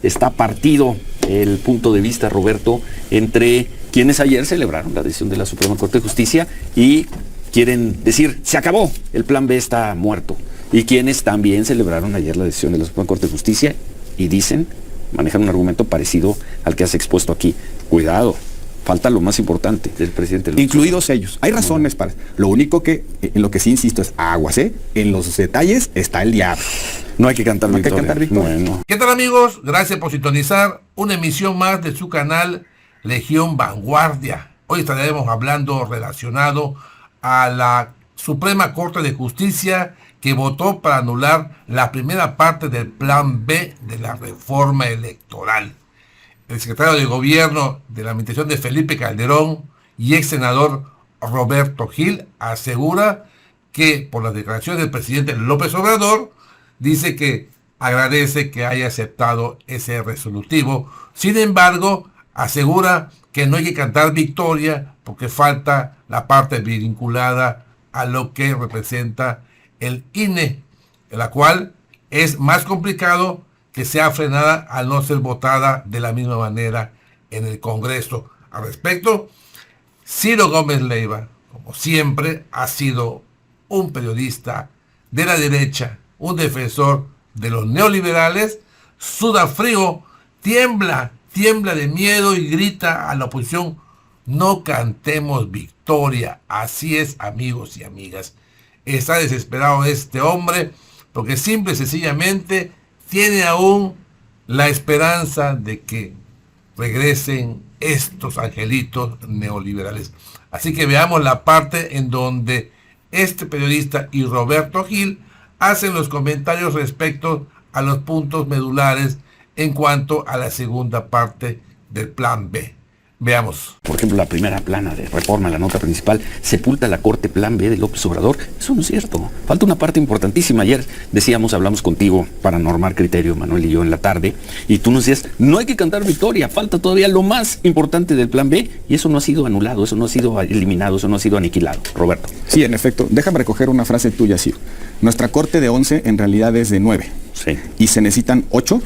Está partido el punto de vista, Roberto, entre quienes ayer celebraron la decisión de la Suprema Corte de Justicia y quieren decir, se acabó, el plan B está muerto. Y quienes también celebraron ayer la decisión de la Suprema Corte de Justicia y dicen, manejan un argumento parecido al que has expuesto aquí. Cuidado, falta lo más importante del presidente. Incluidos ellos. Hay razones para... Lo único que, en lo que sí insisto, es aguas, ¿eh? En los detalles está el diablo. No hay que cantar victoria. Bueno. ¿Qué tal, amigos? Gracias por sintonizar una emisión más de su canal Legión Vanguardia. Hoy estaremos hablando relacionado a la Suprema Corte de Justicia que votó para anular la primera parte del plan B de la reforma electoral. El secretario de Gobierno de la administración de Felipe Calderón y ex senador Roberto Gil asegura que por las declaraciones del presidente López Obrador dice que agradece que haya aceptado ese resolutivo. Sin embargo, asegura que no hay que cantar victoria porque falta la parte vinculada a lo que representa el INE, la cual es más complicado que sea frenada al no ser votada de la misma manera en el Congreso. Al respecto, Ciro Gómez Leiva, como siempre, ha sido un periodista de la derecha, un defensor de los neoliberales, suda frío, tiembla de miedo y grita a la oposición, no cantemos victoria. Así es, amigos y amigas. Está desesperado este hombre porque simple y sencillamente tiene aún la esperanza de que regresen estos angelitos neoliberales. Así que veamos la parte en donde este periodista y Roberto Gil hacen los comentarios respecto a los puntos medulares en cuanto a la segunda parte del plan B. Veamos. Por ejemplo, la primera plana de reforma, la nota principal, sepulta la Corte Plan B de López Obrador. Eso no es cierto. Falta una parte importantísima. Ayer decíamos, hablamos contigo para normar criterio, Manuel y yo, en la tarde, y tú nos decías, no hay que cantar victoria, falta todavía lo más importante del Plan B, y eso no ha sido anulado, eso no ha sido eliminado, eso no ha sido aniquilado. Roberto. Sí, en efecto. Déjame recoger una frase tuya, Ciro. Nuestra Corte de 11 en realidad es de 9. Sí. Y se necesitan 8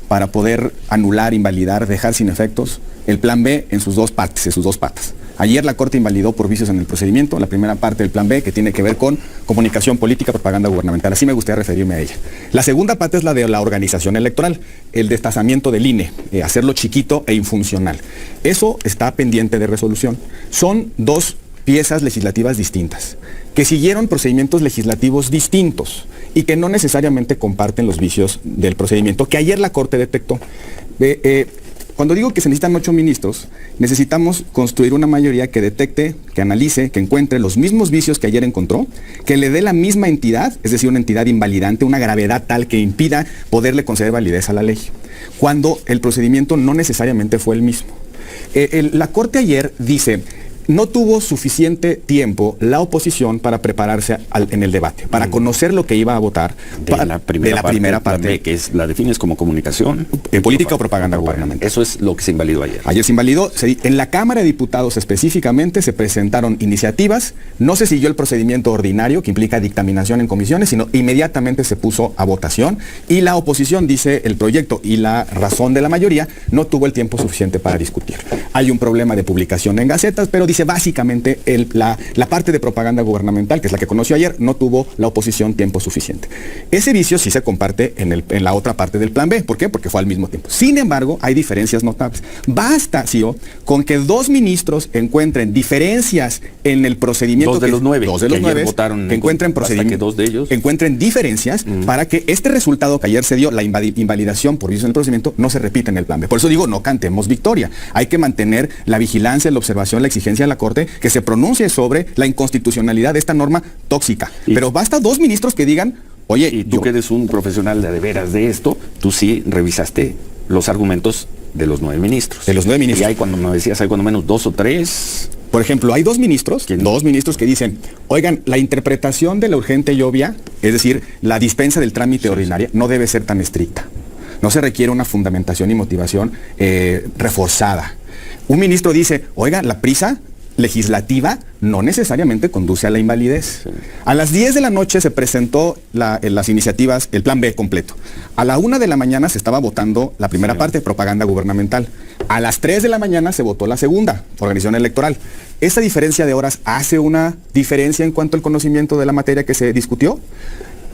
para poder anular, invalidar, dejar sin efectos el plan B en sus dos partes, en sus dos patas. Ayer la Corte invalidó por vicios en el procedimiento la primera parte del plan B, que tiene que ver con comunicación política, propaganda gubernamental. Así me gustaría referirme a ella. La segunda parte es la de la organización electoral, el destazamiento del INE, hacerlo chiquito e infuncional. Eso está pendiente de resolución. Son dos piezas legislativas distintas, que siguieron procedimientos legislativos distintos y que no necesariamente comparten los vicios del procedimiento que ayer la Corte detectó. Cuando digo que se necesitan 8 ministros, necesitamos construir una mayoría que detecte, que analice, que encuentre los mismos vicios que ayer encontró, que le dé la misma entidad, es decir, una entidad invalidante, una gravedad tal que impida poderle conceder validez a la ley, cuando el procedimiento no necesariamente fue el mismo. La Corte ayer dice, no tuvo suficiente tiempo la oposición para prepararse en el debate, para conocer lo que iba a votar de la primera parte, que es la defines como comunicación política o propaganda gubernamental. Eso es lo que se invalidó ayer. Ayer se invalidó. En la Cámara de Diputados específicamente se presentaron iniciativas, no se siguió el procedimiento ordinario que implica dictaminación en comisiones, sino inmediatamente se puso a votación y la oposición, dice el proyecto y la razón de la mayoría, no tuvo el tiempo suficiente para discutir. Hay un problema de publicación en gacetas, pero dice básicamente la parte de propaganda gubernamental, que es la que conoció ayer, no tuvo la oposición tiempo suficiente. Ese vicio sí se comparte en la otra parte del plan B. ¿Por qué? Porque fue al mismo tiempo. Sin embargo, hay diferencias notables. Basta, Ciro, con que 2 ministros encuentren diferencias en el procedimiento. 2 de los 9. 2 de los 9 votaron que encuentren procedimiento. Que 2 de ellos encuentren diferencias para que este resultado que ayer se dio, la invalidación por vicios en el procedimiento, no se repita en el plan B. Por eso digo, no cantemos victoria. Hay que mantener la vigilancia, la observación, la exigencia de la Corte que se pronuncie sobre la inconstitucionalidad de esta norma tóxica. Pero basta 2 ministros que digan, oye, y tú que eres un profesional de veras de esto, tú sí revisaste los argumentos de los 9 ministros. De los 9 ministros. Y hay, cuando me decías, hay cuando menos 2 o 3. Por ejemplo, hay 2 ministros que dicen, oigan, la interpretación de la urgente y obvia, es decir, la dispensa del trámite ordinaria, no debe ser tan estricta. No se requiere una fundamentación y motivación reforzada. Un ministro dice, oigan, la prisa legislativa no necesariamente conduce a la invalidez. Sí. A las 10 de la noche se presentó las iniciativas, el plan B completo. A la 1 de la mañana se estaba votando la primera parte, propaganda gubernamental. A las 3 de la mañana se votó la segunda, organización electoral. ¿Esa diferencia de horas hace una diferencia en cuanto al conocimiento de la materia que se discutió?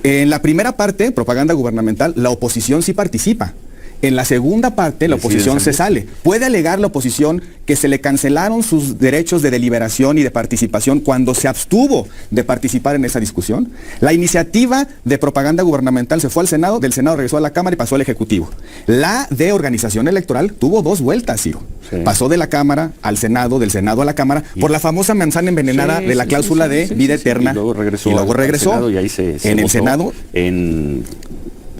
En la primera parte, propaganda gubernamental, la oposición sí participa. En la segunda parte, la oposición se sale. Puede alegar la oposición que se le cancelaron sus derechos de deliberación y de participación cuando se abstuvo de participar en esa discusión. La iniciativa de propaganda gubernamental se fue al Senado, del Senado regresó a la Cámara y pasó al Ejecutivo. La de organización electoral tuvo 2 vueltas, Ciro. Sí. Pasó de la Cámara al Senado, del Senado a la Cámara, por la famosa manzana envenenada de la cláusula de vida eterna. Y luego regresó Senado, y ahí se en el Senado.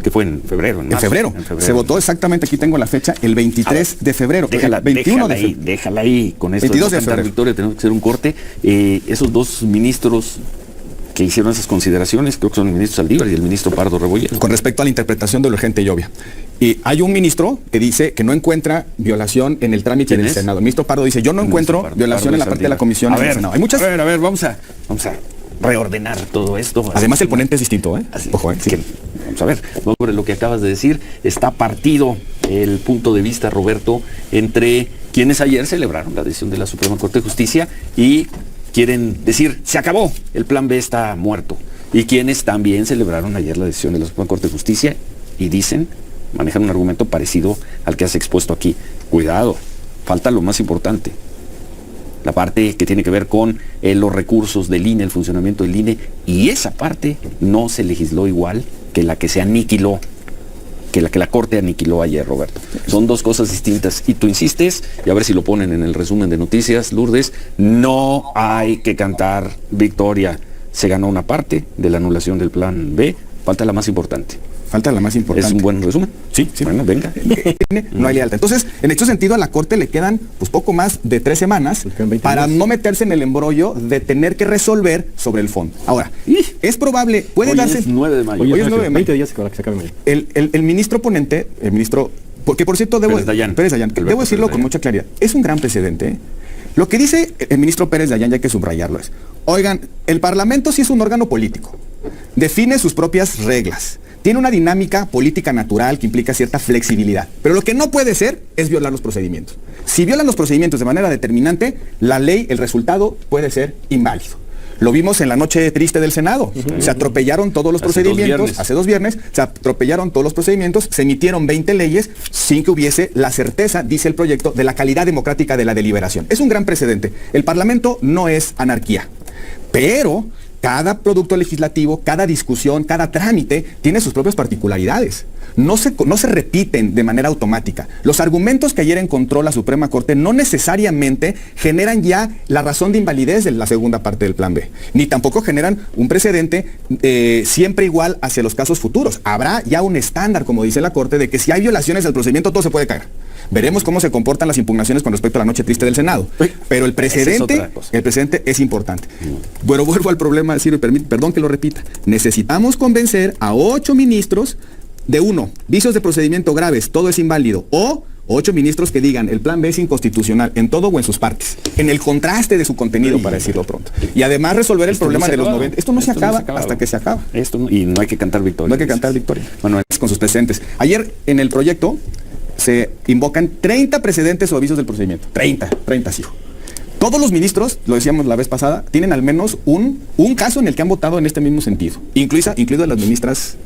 Que fue en febrero. En febrero. Se votó exactamente, aquí tengo la fecha, el 23 de febrero. Déjala ahí con esto. 22 de febrero. Victoria, tenemos que hacer un corte. Esos 2 ministros que hicieron esas consideraciones, creo que son el ministro Saldívar y el ministro Pardo Rebolledo. Con respecto a la interpretación de lo urgente y obvia. Y hay un ministro que dice que no encuentra violación en el trámite del Senado. El ministro Pardo dice, yo no encuentro violación en la parte de la comisión en el Senado. Hay muchas. A ver, vamos a reordenar todo esto. Además el ponente es distinto, ¿eh? Ojo, sí. Vamos a ver, sobre lo que acabas de decir, está partido el punto de vista, Roberto, entre quienes ayer celebraron la decisión de la Suprema Corte de Justicia y quieren decir, se acabó, el plan B está muerto, y quienes también celebraron ayer la decisión de la Suprema Corte de Justicia y dicen, manejan un argumento parecido al que has expuesto aquí. Cuidado, falta lo más importante. La parte que tiene que ver con los recursos del INE, el funcionamiento del INE, y esa parte no se legisló igual que la que se aniquiló, que la Corte aniquiló ayer, Roberto. Son 2 cosas distintas. Y tú insistes, y a ver si lo ponen en el resumen de noticias, Lourdes, no hay que cantar victoria. Se ganó una parte de la anulación del plan B, falta la más importante. Falta la más importante. ¿Es un buen resumen? Sí. Bueno, venga. No hay lealtad. Entonces, en este sentido, a la Corte le quedan pues poco más de 3 semanas para no meterse en el embrollo de tener que resolver sobre el fondo. Ahora, es probable, puede hoy darse... es 9 de mayo. Hoy es 9 de mayo. 20 días para que se acabe mayo. El ministro ponente, el ministro... Porque por cierto, debo decirlo con mucha claridad. Es un gran precedente, ¿eh? Lo que dice el ministro Pérez Dayán, ya hay que subrayarlo, es, oigan, el Parlamento sí es un órgano político, define sus propias reglas, tiene una dinámica política natural que implica cierta flexibilidad, pero lo que no puede ser es violar los procedimientos. Si violan los procedimientos de manera determinante, la ley, el resultado puede ser inválido. Lo vimos en la noche triste del Senado. Se atropellaron todos los procedimientos. Hace 2 viernes se atropellaron todos los procedimientos, se emitieron 20 leyes sin que hubiese la certeza, dice el proyecto, de la calidad democrática de la deliberación. Es un gran precedente. El Parlamento no es anarquía, pero cada producto legislativo, cada discusión, cada trámite tiene sus propias particularidades. No se repiten de manera automática. Los argumentos que ayer encontró la Suprema Corte no necesariamente generan ya la razón de invalidez de la segunda parte del plan B, ni tampoco generan un precedente siempre igual hacia los casos futuros. Habrá ya un estándar, como dice la Corte, de que si hay violaciones del procedimiento todo se puede caer. Veremos cómo se comportan las impugnaciones con respecto a la noche triste del Senado. Pero el precedente es importante. Bueno, vuelvo al problema, Ciro, perdón que lo repita. Necesitamos convencer a 8 ministros de 1, vicios de procedimiento graves, todo es inválido, o 8 ministros que digan el plan B es inconstitucional en todo o en sus partes, en el contraste de su contenido, para decirlo pronto. Y además resolver el problema de los 90. Esto no se acaba hasta que se acaba. Y no hay que cantar victoria. No hay que cantar victoria. Bueno, es con sus precedentes. Ayer en el proyecto se invocan 30 precedentes o avisos del procedimiento. 30, sí. Todos los ministros, lo decíamos la vez pasada, tienen al menos un caso en el que han votado en este mismo sentido, incluido las ministras...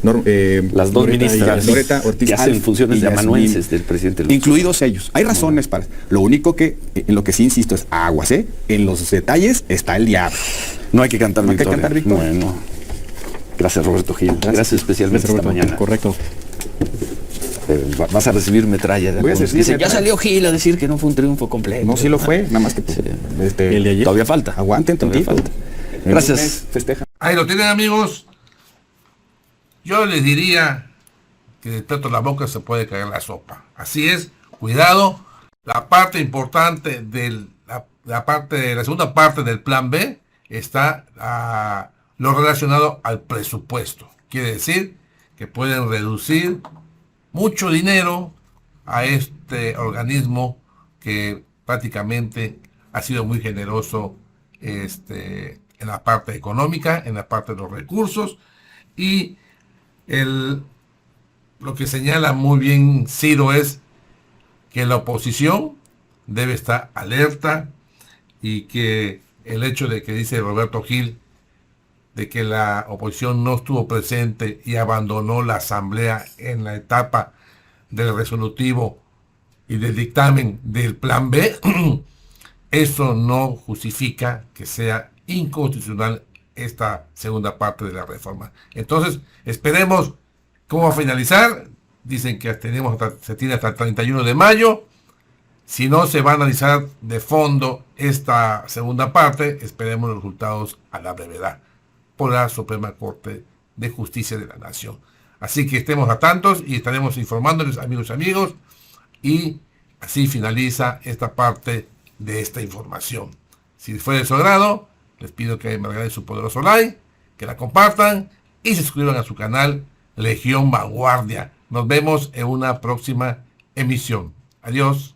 las 2 ministras Loreta Ortiz que hacen funciones de amanuenses del presidente. Incluidos ellos. Hay razones para... Lo único que, en lo que sí insisto, es aguas, ¿eh? En los detalles está el diablo. No hay que cantar victoria. No hay que cantar victoria. Bueno. Gracias, Roberto Gil. Gracias especialmente esta mañana. Correcto. Vas a recibir metralla. Dice, ya salió Gil a decir que no fue un triunfo completo. No, sí lo fue, nada más que el de ayer. Todavía falta. Aguanten tantito. Gracias. Festeja. Ahí lo tienen, amigos. Yo les diría que de tanto la boca se puede caer la sopa. Así es, cuidado. La parte importante de la segunda parte del plan B está lo relacionado al presupuesto. Quiere decir que pueden reducir mucho dinero a este organismo que prácticamente ha sido muy generoso en la parte económica, en la parte de los recursos, y lo que señala muy bien Ciro es que la oposición debe estar alerta, y que el hecho de que dice Roberto Gil de que la oposición no estuvo presente y abandonó la asamblea en la etapa del resolutivo y del dictamen del plan B, eso no justifica que sea inconstitucional esta segunda parte de la reforma. Entonces, esperemos cómo va a finalizar. Dicen que se tiene hasta el 31 de mayo. Si no se va a analizar de fondo esta segunda parte, esperemos los resultados a la brevedad por la Suprema Corte de Justicia de la Nación. Así que estemos atentos y estaremos informándoles, amigos, y así finaliza esta parte de esta información. Si fue de su agrado, les pido que me regalen su poderoso like, que la compartan y se suscriban a su canal Legión Vanguardia. Nos vemos en una próxima emisión. Adiós.